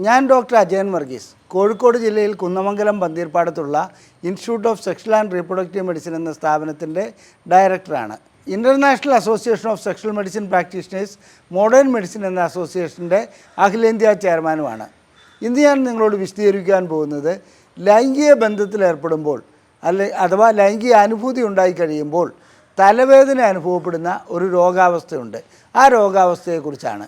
ഞാൻ ഡോക്ടർ അജയൻ വർഗീസ്, കോഴിക്കോട് ജില്ലയിൽ കുന്നമംഗലം പന്തീർപ്പാടത്തുള്ള institute of sexual and reproductive medicine എന്ന സ്ഥാപനത്തിൻ്റെ ഡയറക്ടറാണ്. International association of sexual medicine practitioners modern medicine എന്ന അസോസിയേഷൻ്റെ അഖിലേന്ത്യാ ചെയർമാനുമാണ്. ഇന്ന് ഞാൻ നിങ്ങളോട് വിശദീകരിക്കാൻ പോകുന്നത് ലൈംഗിക ബന്ധത്തിലേർപ്പെടുമ്പോൾ അഥവാ ലൈംഗിക അനുഭൂതി ഉണ്ടായിക്കഴിയുമ്പോൾ തലവേദന അനുഭവപ്പെടുന്ന ഒരു രോഗാവസ്ഥയുണ്ട്. ആ രോഗാവസ്ഥയെക്കുറിച്ചാണ്.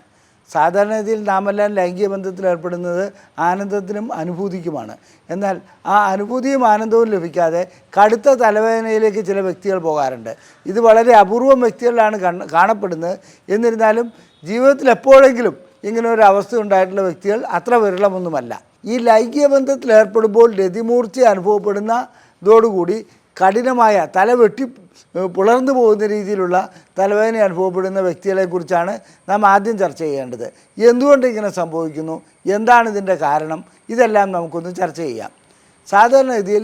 സാധാരണഗതിയിൽ നാമെല്ലാം ലൈംഗിക ബന്ധത്തിലേർപ്പെടുന്നത് ആനന്ദത്തിനും അനുഭൂതിക്കുമാണ്. എന്നാൽ ആ അനുഭൂതിയും ആനന്ദവും ലഭിക്കാതെ കടുത്ത തലവേദനയിലേക്ക് ചില വ്യക്തികൾ പോകാറുണ്ട്. ഇത് വളരെ അപൂർവം വ്യക്തികളിലാണ് കാണപ്പെടുന്നത്. എന്നിരുന്നാലും ജീവിതത്തിൽ എപ്പോഴെങ്കിലും ഇങ്ങനെ ഒരു അവസ്ഥ ഉണ്ടായിട്ടുള്ള വ്യക്തികൾ അത്ര വിരളമൊന്നുമല്ല. ഈ ലൈംഗിക ബന്ധത്തിലേർപ്പെടുമ്പോൾ രതിമൂർച്ച അനുഭവപ്പെടുന്നതോടുകൂടി കഠിനമായ തല വെട്ടി പുലർന്നു പോകുന്ന രീതിയിലുള്ള തലവേദന അനുഭവപ്പെടുന്ന വ്യക്തികളെക്കുറിച്ചാണ് നാം ആദ്യം ചർച്ച ചെയ്യേണ്ടത്. എന്തുകൊണ്ട് ഇങ്ങനെ സംഭവിക്കുന്നു, എന്താണ് ഇതിൻ്റെ കാരണം, ഇതെല്ലാം നമുക്കൊന്ന് ചർച്ച ചെയ്യാം. സാധാരണഗതിയിൽ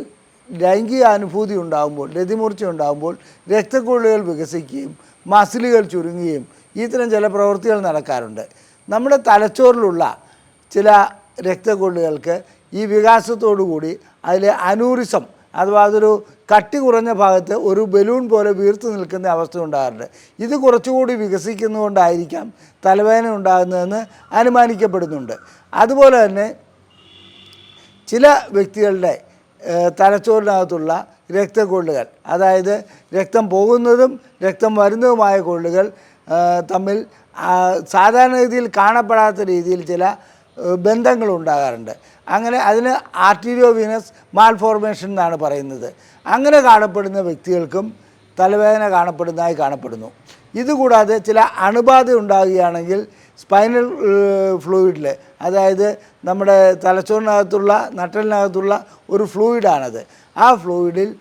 ലൈംഗിക അനുഭൂതി ഉണ്ടാകുമ്പോൾ, രതിമൂർച്ച ഉണ്ടാകുമ്പോൾ രക്തക്കുഴലുകൾ വികസിക്കുകയും മസിലുകൾ ചുരുങ്ങുകയും ഇത്തരം ചില പ്രവൃത്തികൾ നടക്കാറുണ്ട്. നമ്മുടെ തലച്ചോറിലുള്ള ചില രക്തക്കുഴലുകൾക്ക് ഈ വികാസത്തോടു കൂടി അതിൽ അനൂറിസം അഥവാ അതൊരു കട്ടി കുറഞ്ഞ ഭാഗത്ത് ഒരു ബലൂൺ പോലെ വീർത്ത് നിൽക്കുന്ന അവസ്ഥ ഉണ്ടാകാറുണ്ട്. ഇത് കുറച്ചുകൂടി വികസിക്കുന്നതുകൊണ്ടായിരിക്കാം തലവേദന ഉണ്ടാകുന്നതെന്ന് അനുമാനിക്കപ്പെടുന്നുണ്ട്. അതുപോലെ തന്നെ ചില വ്യക്തികളുടെ തലച്ചോറിനകത്തുള്ള രക്തക്കൊള്ളുകൾ, അതായത് രക്തം പോകുന്നതും രക്തം വരുന്നതുമായ കൊള്ളുകൾ തമ്മിൽ സാധാരണഗതിയിൽ കാണപ്പെടാത്ത രീതിയിൽ ചില ബന്ധങ്ങളുണ്ടാകാറുണ്ട്. അങ്ങനെ അതിന് ആർട്ടീരിയോ വീനസ് മാൽഫോർമേഷൻ എന്നാണ് പറയുന്നത്. അങ്ങനെ കാണപ്പെടുന്ന വ്യക്തികൾക്കും തലവേദന കാണപ്പെടുന്നു. ഇതുകൂടാതെ ചില അണുബാധ ഉണ്ടാകുകയാണെങ്കിൽ സ്പൈനൽ ഫ്ലൂയിഡിൽ, അതായത് നമ്മുടെ തലച്ചോറിനകത്തുള്ള നട്ടലിനകത്തുള്ള ഒരു ഫ്ലൂയിഡാണത്. ആ ഫ്ലൂയിഡിൽ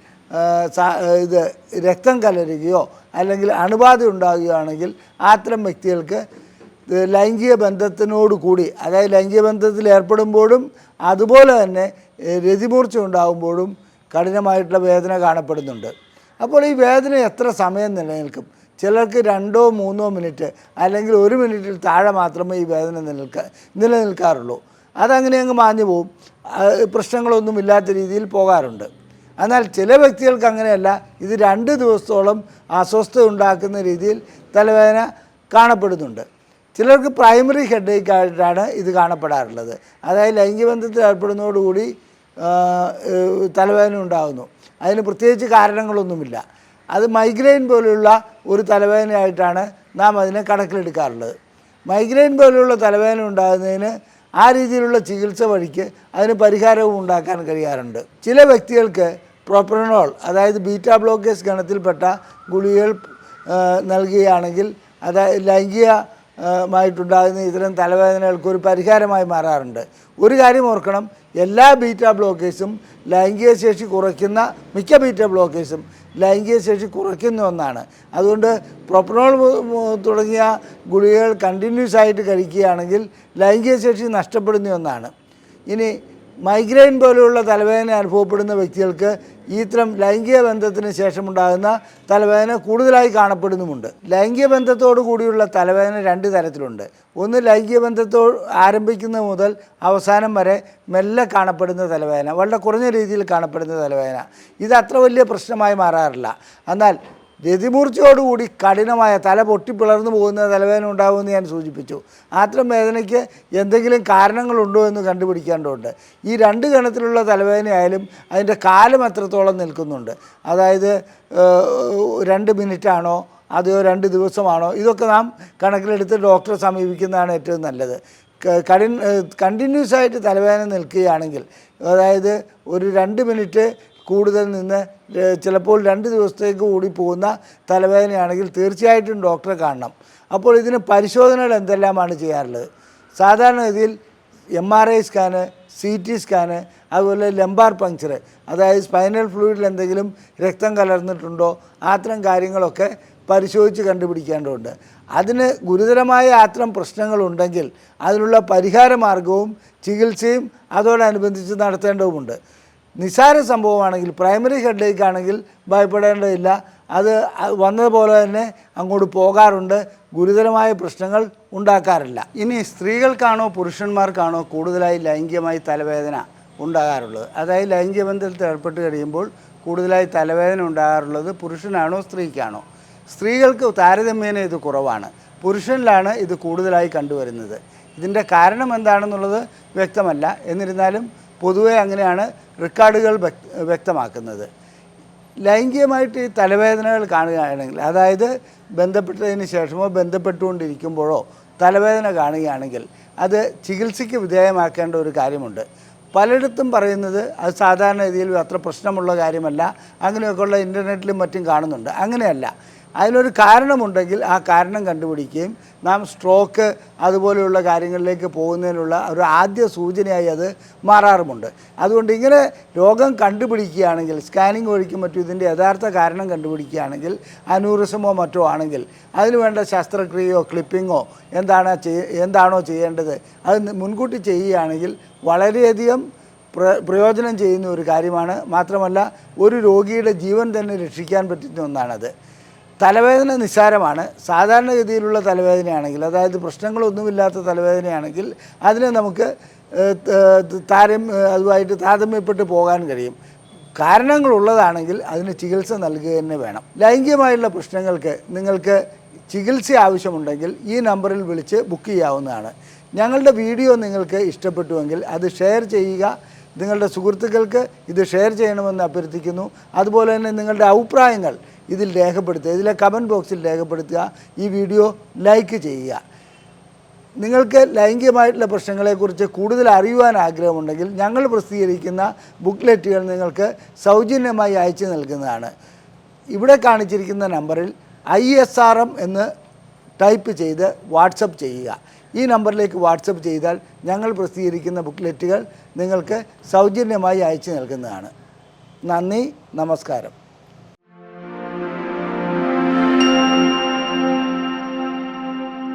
ഇത് രക്തം കലരുകയോ അല്ലെങ്കിൽ അണുബാധ ഉണ്ടാകുകയാണെങ്കിൽ അത്തരം വ്യക്തികൾക്ക് ലൈംഗിക ബന്ധത്തിനോട് കൂടി, അതായത് ലൈംഗിക ബന്ധത്തിൽ ഏർപ്പെടുമ്പോഴും അതുപോലെ തന്നെ രതിമൂർച്ച ഉണ്ടാകുമ്പോഴും കഠിനമായിട്ടുള്ള വേദന കാണപ്പെടുന്നുണ്ട്. അപ്പോൾ ഈ വേദന എത്ര സമയം നിലനിൽക്കും? ചിലർക്ക് 2-3 മിനിറ്റ് അല്ലെങ്കിൽ 1 മിനിറ്റിൽ താഴെ മാത്രമേ ഈ വേദന നിലനിൽക്കാറുള്ളൂ. അതങ്ങനെ അങ്ങ് മാഞ്ഞു പോവും, പ്രശ്നങ്ങളൊന്നുമില്ലാത്ത രീതിയിൽ പോകാറുണ്ട്. എന്നാൽ ചില വ്യക്തികൾക്ക് അങ്ങനെയല്ല, ഇത് 2 ദിവസത്തോളം അസ്വസ്ഥത ഉണ്ടാക്കുന്ന രീതിയിൽ തലവേദന കാണപ്പെടുന്നുണ്ട്. ചിലർക്ക് പ്രൈമറി ഹെഡേക്ക് ആയിട്ടാണ് ഇത് കാണപ്പെടാറുള്ളത്. അതായത് ലൈംഗിക ബന്ധത്തിൽ ഏർപ്പെടുന്നതോടുകൂടി തലവേദന ഉണ്ടാകുന്നു. അതിന് പ്രത്യേകിച്ച് കാരണങ്ങളൊന്നുമില്ല. അത് മൈഗ്രെയിൻ പോലെയുള്ള ഒരു തലവേദനയായിട്ടാണ് നാം അതിനെ കണക്കിലെടുക്കാറുള്ളത്. മൈഗ്രെയിൻ പോലെയുള്ള തലവേദന ഉണ്ടാകുന്നതിന് ആ രീതിയിലുള്ള ചികിത്സ വഴിക്ക് അതിന് പരിഹാരവും ഉണ്ടാക്കാൻ കഴിയാറുണ്ട്. ചില വ്യക്തികൾക്ക് പ്രൊപ്പനോൾ, അതായത് ബീറ്റാ ബ്ലോക്കേഴ്സ് ഗണത്തിൽപ്പെട്ട ഗുളികകൾ നൽകുകയാണെങ്കിൽ അതായത് ലൈംഗികമായിട്ടുണ്ടാകുന്ന ഇത്തരം തലവേദനകൾക്ക് ഒരു പരിഹാരമായി മാറാറുണ്ട്. ഒരു കാര്യം ഓർക്കണം, എല്ലാ ബീറ്റാ ബ്ലോക്കേഴ്സും ലൈംഗിക ശേഷി കുറയ്ക്കുന്ന, മിക്ക ബീറ്റാ ബ്ലോക്കേഴ്സും ലൈംഗിക ശേഷി കുറയ്ക്കുന്ന ഒന്നാണ്. അതുകൊണ്ട് പ്രൊപ്പനോൾ തുടങ്ങിയ ഗുളികകൾ കണ്ടിന്യൂസ് ആയിട്ട് കഴിക്കുകയാണെങ്കിൽ ലൈംഗിക ശേഷി നഷ്ടപ്പെടുന്ന ഒന്നാണ്. ഇനി മൈഗ്രെയിൻ പോലെയുള്ള തലവേദന അനുഭവപ്പെടുന്ന വ്യക്തികൾക്ക് ഇത്തരം ലൈംഗിക ബന്ധത്തിന് ശേഷമുണ്ടാകുന്ന തലവേദന കൂടുതലായി കാണപ്പെടുന്നുമുണ്ട്. ലൈംഗിക ബന്ധത്തോടു കൂടിയുള്ള തലവേദന 2 തരത്തിലുണ്ട്. ഒന്ന് ലൈംഗിക ബന്ധത്തോട് ആരംഭിക്കുന്നത് മുതൽ അവസാനം വരെ മെല്ലെ കാണപ്പെടുന്ന തലവേദന, വളരെ കുറഞ്ഞ രീതിയിൽ കാണപ്പെടുന്ന തലവേദന. ഇത് അത്ര വലിയ പ്രശ്നമായി മാറാറില്ല. എന്നാൽ രതിമൂർച്ചയോടുകൂടി കഠിനമായ തല പൊട്ടിപ്പിളർന്നു പോകുന്ന തലവേദന ഉണ്ടാകുമെന്ന് ഞാൻ സൂചിപ്പിച്ചു. അത്തരം വേദനയ്ക്ക് എന്തെങ്കിലും കാരണങ്ങളുണ്ടോ എന്ന് കണ്ടുപിടിക്കേണ്ടതുണ്ട്. ഈ 2 ഗണത്തിലുള്ള തലവേദനയായാലും അതിൻ്റെ കാലം എത്രത്തോളം നിൽക്കുന്നുണ്ട്, അതായത് 2 മിനിറ്റാണോ അതെയോ 2 ദിവസമാണോ, ഇതൊക്കെ നാം കണക്കിലെടുത്ത് ഡോക്ടറെ സമീപിക്കുന്നതാണ് ഏറ്റവും നല്ലത്. കണ്ടിന്യൂസ് ആയിട്ട് തലവേദന നിൽക്കുകയാണെങ്കിൽ, അതായത് ഒരു 2 മിനിറ്റ് കൂടുതൽ നിന്ന് ചിലപ്പോൾ 2 ദിവസത്തേക്ക് കൂടി പോകുന്ന തലവേദനയാണെങ്കിൽ തീർച്ചയായിട്ടും ഡോക്ടറെ കാണണം. അപ്പോൾ ഇതിന് പരിശോധനകൾ എന്തെല്ലാമാണ് ചെയ്യാറുള്ളത്? സാധാരണഗതിയിൽ MRI സ്കാന്, CT സ്കാന്, അതുപോലെ ലംബാർ പങ്ക്ചർ, അതായത് സ്പൈനൽ ഫ്ലൂയിഡിൽ എന്തെങ്കിലും രക്തം കലർന്നിട്ടുണ്ടോ, അത്തരം കാര്യങ്ങളൊക്കെ പരിശോധിച്ച് കണ്ടുപിടിക്കേണ്ടതുണ്ട്. അതിന് ഗുരുതരമായ അത്തരം പ്രശ്നങ്ങളുണ്ടെങ്കിൽ അതിനുള്ള പരിഹാര മാർഗവും ചികിത്സയും അതോടനുബന്ധിച്ച് നടത്തേണ്ടതുമുണ്ട്. നിസ്സാര സംഭവമാണെങ്കിൽ, പ്രൈമറി ഹെഡേക്ക് ആണെങ്കിൽ ഭയപ്പെടേണ്ടതില്ല. അത് വന്നതുപോലെ തന്നെ അങ്ങോട്ട് പോകാറുണ്ട്, ഗുരുതരമായ പ്രശ്നങ്ങൾ ഉണ്ടാക്കാറില്ല. ഇനി സ്ത്രീകൾക്കാണോ പുരുഷന്മാർക്കാണോ കൂടുതലായി ലൈംഗികമായി തലവേദന ഉണ്ടാകാറുള്ളത്? അതായത് ലൈംഗിക ബന്ധത്തിൽ ഏർപ്പെട്ട് കഴിയുമ്പോൾ കൂടുതലായി തലവേദന ഉണ്ടാകാറുള്ളത് പുരുഷനാണോ സ്ത്രീക്കാണോ? സ്ത്രീകൾക്ക് താരതമ്യേന ഇത് കുറവാണ്, പുരുഷനിലാണ് ഇത് കൂടുതലായി കണ്ടുവരുന്നത്. ഇതിൻ്റെ കാരണം എന്താണെന്നുള്ളത് വ്യക്തമല്ല. എന്നിരുന്നാലും പൊതുവെ അങ്ങനെയാണ് റെക്കോർഡുകൾ വ്യക്തമാക്കുന്നത്. ലൈംഗികമായിട്ട് ഈ തലവേദനകൾ കാണുകയാണെങ്കിൽ, അതായത് ബന്ധപ്പെട്ടതിന് ശേഷമോ ബന്ധപ്പെട്ടുകൊണ്ടിരിക്കുമ്പോഴോ തലവേദന കാണുകയാണെങ്കിൽ അത് ചികിത്സയ്ക്ക് വിധേയമാക്കേണ്ട ഒരു കാര്യമുണ്ട്. പലയിടത്തും പറയുന്നത് അത് സാധാരണ രീതിയിൽ അത്ര പ്രശ്നമുള്ള കാര്യമല്ല, അങ്ങനെയൊക്കെയുള്ള ഇൻ്റർനെറ്റിലും മറ്റും കാണുന്നുണ്ട്. അങ്ങനെയല്ല, അതിനൊരു കാരണമുണ്ടെങ്കിൽ ആ കാരണം കണ്ടുപിടിക്കുകയും നാം സ്ട്രോക്ക് അതുപോലെയുള്ള കാര്യങ്ങളിലേക്ക് പോകുന്നതിനുള്ള ഒരു ആദ്യ സൂചനയായി അത് മാറാറുമുണ്ട്. അതുകൊണ്ട് ഇങ്ങനെ രോഗം കണ്ടുപിടിക്കുകയാണെങ്കിൽ, സ്കാനിങ് വഴിക്കും മറ്റും ഇതിൻ്റെ യഥാർത്ഥ കാരണം കണ്ടുപിടിക്കുകയാണെങ്കിൽ, അനൂറിസമോ മറ്റോ ആണെങ്കിൽ അതിന് വേണ്ട ശസ്ത്രക്രിയയോ ക്ലിപ്പിങ്ങോ എന്താണോ ചെയ്യേണ്ടത് അത് മുൻകൂട്ടി ചെയ്യുകയാണെങ്കിൽ വളരെയധികം പ്രയോജനം ചെയ്യുന്ന ഒരു കാര്യമാണ്. മാത്രമല്ല ഒരു രോഗിയുടെ ജീവൻ തന്നെ രക്ഷിക്കാൻ പറ്റുന്ന ഒന്നാണത്. തലവേദന നിസ്സാരമാണ്. സാധാരണഗതിയിലുള്ള തലവേദനയാണെങ്കിൽ, അതായത് പ്രശ്നങ്ങളൊന്നുമില്ലാത്ത തലവേദനയാണെങ്കിൽ അതിനെ നമുക്ക് അതുമായിട്ട് താരതമ്യപ്പെട്ട് പോകാൻ കഴിയും. കാരണങ്ങളുള്ളതാണെങ്കിൽ അതിന് ചികിത്സ നൽകുക തന്നെ വേണം. ലൈംഗികമായുള്ള പ്രശ്നങ്ങൾക്ക് നിങ്ങൾക്ക് ചികിത്സ ആവശ്യമുണ്ടെങ്കിൽ ഈ നമ്പറിൽ വിളിച്ച് ബുക്ക് ചെയ്യാവുന്നതാണ്. ഞങ്ങളുടെ വീഡിയോ നിങ്ങൾക്ക് ഇഷ്ടപ്പെട്ടുവെങ്കിൽ അത് ഷെയർ ചെയ്യുക. നിങ്ങളുടെ സുഹൃത്തുക്കൾക്ക് ഇത് ഷെയർ ചെയ്യണമെന്ന് അഭ്യർത്ഥിക്കുന്നു. അതുപോലെ തന്നെ നിങ്ങളുടെ അഭിപ്രായങ്ങൾ ഇതിൽ രേഖപ്പെടുത്തുക, ഇതിലെ കമൻറ്റ് ബോക്സിൽ രേഖപ്പെടുത്തുക. ഈ വീഡിയോ ലൈക്ക് ചെയ്യുക. നിങ്ങൾക്ക് ലൈംഗികമായിട്ടുള്ള പ്രശ്നങ്ങളെക്കുറിച്ച് കൂടുതൽ അറിയുവാൻ ആഗ്രഹമുണ്ടെങ്കിൽ ഞങ്ങൾ പ്രസിദ്ധീകരിക്കുന്ന ബുക്ക്ലെറ്റുകൾ നിങ്ങൾക്ക് സൗജന്യമായി അയച്ചു നൽകുന്നതാണ്. ഇവിടെ കാണിച്ചിരിക്കുന്ന നമ്പറിൽ ISRM എന്ന് ടൈപ്പ് ചെയ്ത് വാട്സപ്പ് ചെയ്യുക. ഈ നമ്പറിലേക്ക് വാട്സപ്പ് ചെയ്താൽ ഞങ്ങൾ പ്രസിദ്ധീകരിക്കുന്ന ബുക്ക്ലെറ്റുകൾ നിങ്ങൾക്ക് സൗജന്യമായി അയച്ചു നൽകുന്നതാണ്. നന്ദി, നമസ്കാരം.